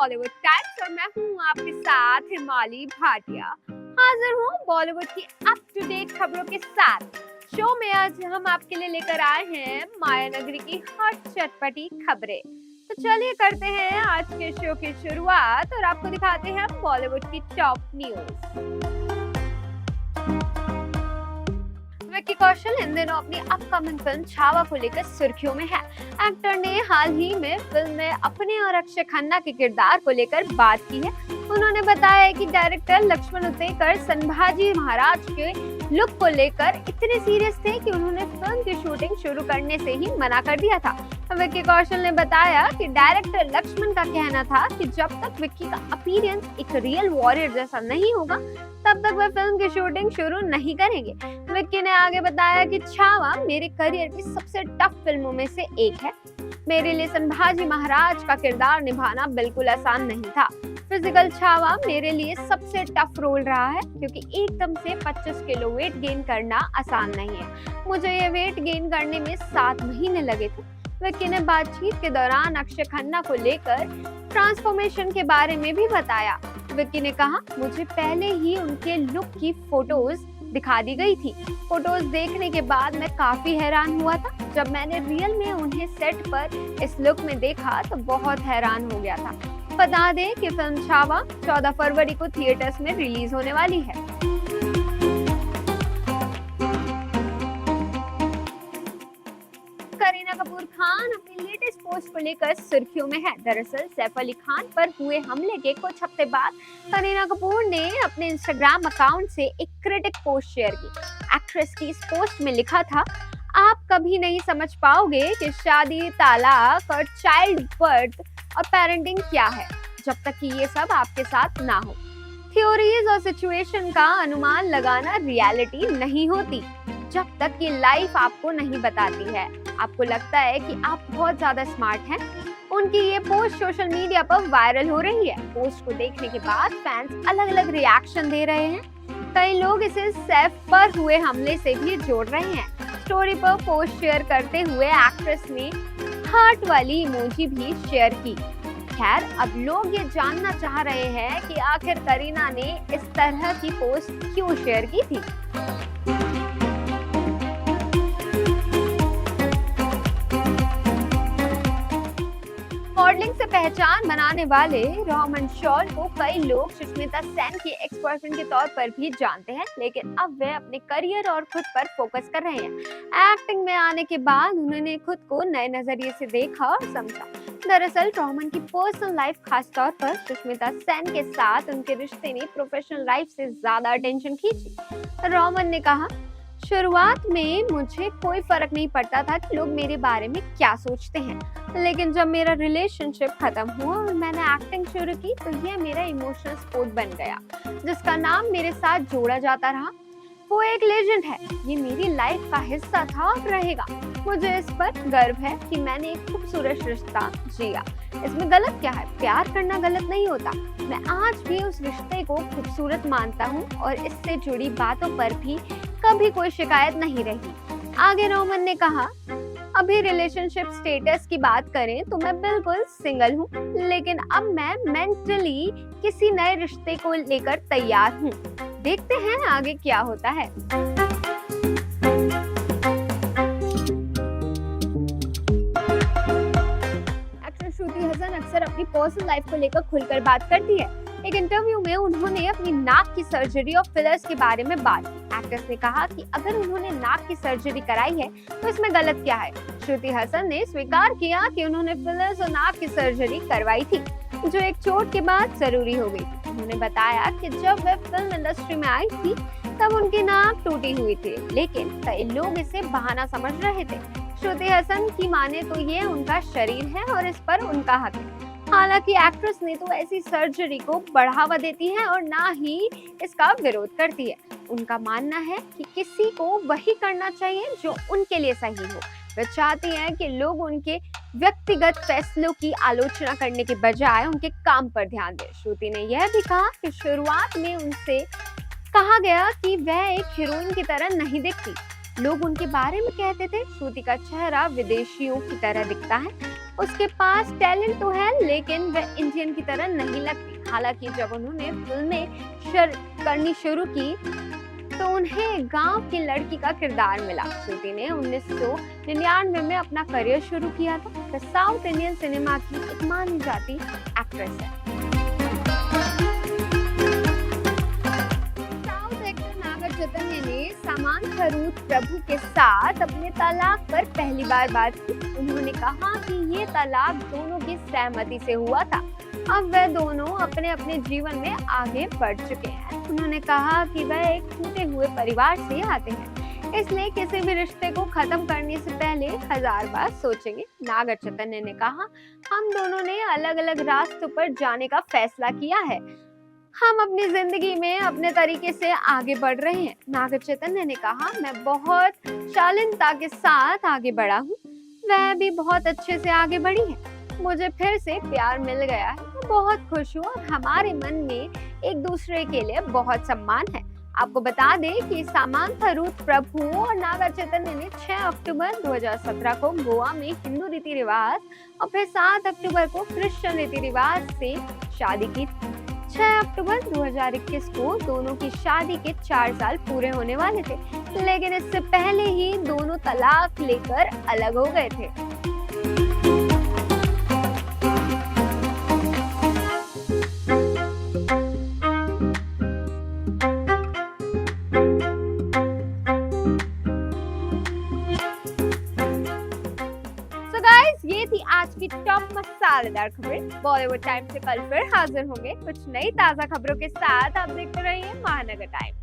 Bollywood times और मैं हूँ आपके साथ हिमाली भाटिया। हाजिर हूँ बॉलीवुड की अप टू डेट खबरों के साथ। शो में आज हम आपके लिए लेकर आए हैं माया नगरी की हॉट चटपटी खबरें। तो चलिए करते हैं आज के शो की शुरुआत और आपको दिखाते हैं बॉलीवुड की टॉप न्यूज। विक्की कौशल इन दिनों अपनी अपकमिंग फिल्म छावा को लेकर सुर्खियों में है। एक्टर ने हाल ही में फिल्म में अपने और अक्षय खन्ना के किरदार को लेकर बात की है। उन्होंने बताया कि डायरेक्टर लक्ष्मण उतेकर संभाजी महाराज के लुक को लेकर इतने सीरियस थे कि उन्होंने फिल्म की शूटिंग शुरू करने से ही मना कर दिया था। विक्की कौशल ने बताया कि डायरेक्टर लक्ष्मण का कहना था कि जब तक विक्की का अपीयरेंस एक रियल वॉरियर जैसा नहीं होगा तब तक वह फिल्म की शूटिंग शुरू नहीं करेंगे। विक्की ने आगे बताया कि छावा मेरे करियर की सबसे टफ फिल्मों में से एक है। मेरे लिए संभाजी महाराज का किरदार निभाना बिल्कुल आसान नहीं था। फिजिकल छावा मेरे लिए सबसे टफ रोल रहा है क्योंकि एकदम से 25 किलो वेट गेन करना आसान नहीं है। मुझे ये वेट गेन करने में 7 महीने लगे थे। विक्की ने बातचीत के दौरान अक्षय खन्ना को लेकर ट्रांसफॉर्मेशन के बारे में भी बताया। विक्की ने कहा, मुझे पहले ही उनके लुक की फोटोज दिखा दी गई थी। फोटोज देखने के बाद मैं काफी हैरान हुआ था। जब मैंने रियल में उन्हें सेट पर इस लुक में देखा तो बहुत हैरान हो गया था। बता दें कि फिल्म छावा 14 फरवरी को थिएटर्स में रिलीज होने वाली है। करीना कपूर खान अपनी लेटेस्ट पोस्ट को लेकर सुर्खियों में है। दरअसल सैफ अली खान पर हुए हमले के कुछ हफ्ते बाद करीना कपूर ने अपने इंस्टाग्राम अकाउंट से एक क्रिटिक पोस्ट शेयर की। एक्ट्रेस की इस पोस्ट में लिखा था, आप कभी नहीं समझ पाओगे कि शादी, तालाक और चाइल्ड बर्थ और पेरेंटिंग क्या है जब तक कि ये सब आपके साथ ना हो। थ्योरीज और सिचुएशन का अनुमान लगाना रियलिटी नहीं होती जब तक कि लाइफ आपको नहीं बताती है। आपको लगता है कि आप बहुत ज्यादा स्मार्ट हैं। उनकी ये पोस्ट सोशल मीडिया पर वायरल हो रही है। पोस्ट को देखने के बाद फैंस अलग अलग रिएक्शन दे रहे हैं। कई लोग इसे सैफ पर हुए हमले से भी जोड़ रहे हैं। स्टोरी पर पोस्ट शेयर करते हुए एक्ट्रेस ने हार्ट वाली इमोजी भी शेयर की। खैर, अब लोग ये जानना चाह रहे हैं कि आखिर करीना ने इस तरह की पोस्ट क्यों शेयर की थी। मॉडलिंग से पहचान बनाने वाले रोहमन शॉल को कई लोग सुष्मिता सेन के एक्स बॉयफ्रेंड के तौर पर भी जानते हैं, लेकिन अब वे अपने करियर और खुद पर फोकस कर रहे हैं। एक्टिंग में आने के बाद उन्होंने खुद को नए नजरिए से देखा और समझा। दरअसल रोहमन की पर्सनल लाइफ, खास तौर पर सुष्मिता सेन के साथ उनके रिश्ते ने प्रोफेशनल लाइफ से ज्यादा अटेंशन खींची। रोहमन ने कहा, शुरुआत में मुझे कोई फर्क नहीं पड़ता था कि लोग मेरे बारे में क्या सोचते हैं, लेकिन जब मेरा रिलेशनशिप खत्म हुआ और मैंने एक्टिंग शुरू की तो यह मेरा इमोशनल सपोर्ट बन गया, जिसका नाम मेरे साथ जोड़ा जाता रहा। वो एक लेजेंड है। ये मेरी लाइफ का हिस्सा था और रहेगा। मुझे इस पर गर्व है कि मैंने एक खूबसूरत रिश्ता जिया। इसमें गलत क्या है? प्यार करना गलत नहीं होता। मैं आज भी उस रिश्ते को खूबसूरत मानता हूँ और इससे जुड़ी बातों पर भी कभी कोई शिकायत नहीं रही। आगे रोहमन ने कहा, अभी रिलेशनशिप स्टेटस की बात करें तो मैं बिल्कुल सिंगल हूँ, लेकिन अब मैं मेंटली किसी नए रिश्ते को लेकर तैयार हूँ। देखते हैं आगे क्या होता है। एक्ट्रेस श्रुति हसन अक्सर अपनी पर्सनल लाइफ को लेकर खुलकर बात करती है। एक इंटरव्यू में उन्होंने अपनी नाक की सर्जरी और फिलर्स के बारे में बात की। एक्ट्रेस ने कहा कि अगर उन्होंने नाक की सर्जरी कराई है तो इसमें गलत क्या है। श्रुति हसन ने स्वीकार किया कि उन्होंने फिलर्स और नाक की सर्जरी करवाई थी, जो एक चोट के बाद जरूरी हो गई थी। उन्होंने बताया कि जब वे फिल्म इंडस्ट्री में आई थी तब उनकी नाक टूटी हुई थी, लेकिन कई लोग इसे बहाना समझ रहे थे। श्रुति हसन की माने तो ये उनका शरीर है और इस पर उनका हक है। हालांकि एक्ट्रेस ने तो ऐसी सर्जरी को बढ़ावा देती है और ना ही इसका विरोध करती है। उनका मानना है कि किसी को वही करना चाहिए जो उनके लिए सही हो। वे चाहती हैं कि लोग उनके व्यक्तिगत फैसलों की आलोचना करने के बजाय उनके काम पर ध्यान दें। श्रुति ने यह भी कहा कि शुरुआत में उनसे कहा गया कि वह एक हीरोइन की तरह नहीं दिखती। लोग उनके बारे में कहते थे, श्रुति का चेहरा विदेशियों की तरह दिखता है। उसके पास टैलेंट तो है लेकिन वह इंडियन की तरह नहीं लगती। हालांकि जब उन्होंने करनी शुरू की तो उन्हें गांव की लड़की का किरदार मिला। श्रुति ने 1999 में अपना करियर शुरू किया था। वह साउथ इंडियन सिनेमा की एक मानी जाती एक्ट्रेस है। साउथ एक्टर नागा चैतन्य ने सामांथा रूथ प्रभु के साथ अपने तलाक पर पहली बार बात की। उन्होंने कहा कि ये तलाक दोनों की सहमति से हुआ था। अब वह दोनों अपने अपने जीवन में आगे बढ़ चुके हैं। उन्होंने कहा कि वह एक टूटे हुए परिवार से आते हैं, इसलिए किसी भी रिश्ते को खत्म करने से पहले 1000 बार सोचेंगे। नागा चैतन्य ने कहा, हम दोनों ने अलग अलग रास्तों पर जाने का फैसला किया है। हम अपनी जिंदगी में अपने तरीके से आगे बढ़ रहे हैं। नागा चैतन्य ने कहा, मैं बहुत शालीनता के साथ आगे बढ़ा हूँ, वह भी बहुत अच्छे से आगे बढ़ी है। मुझे फिर से प्यार मिल गया है, मैं बहुत खुश हूँ और हमारे मन में एक दूसरे के लिए बहुत सम्मान है। आपको बता दें कि सामांथा रूथ प्रभु और नागा चैतन्य ने 6 अक्टूबर 2017 को गोवा में हिंदू रीति रिवाज और फिर 7 अक्टूबर को क्रिश्चियन रीति रिवाज से शादी की। 6 अक्टूबर 2021 को दोनों की शादी के 4 साल पूरे होने वाले थे, लेकिन इससे पहले ही दोनों तलाक लेकर अलग हो गए थे। ये थी आज की टॉप मसालेदार खबरें। बॉलीवुड टाइम से कल फिर हाजिर होंगे कुछ नई ताजा खबरों के साथ। आप देखते रहिए महानगर टाइम।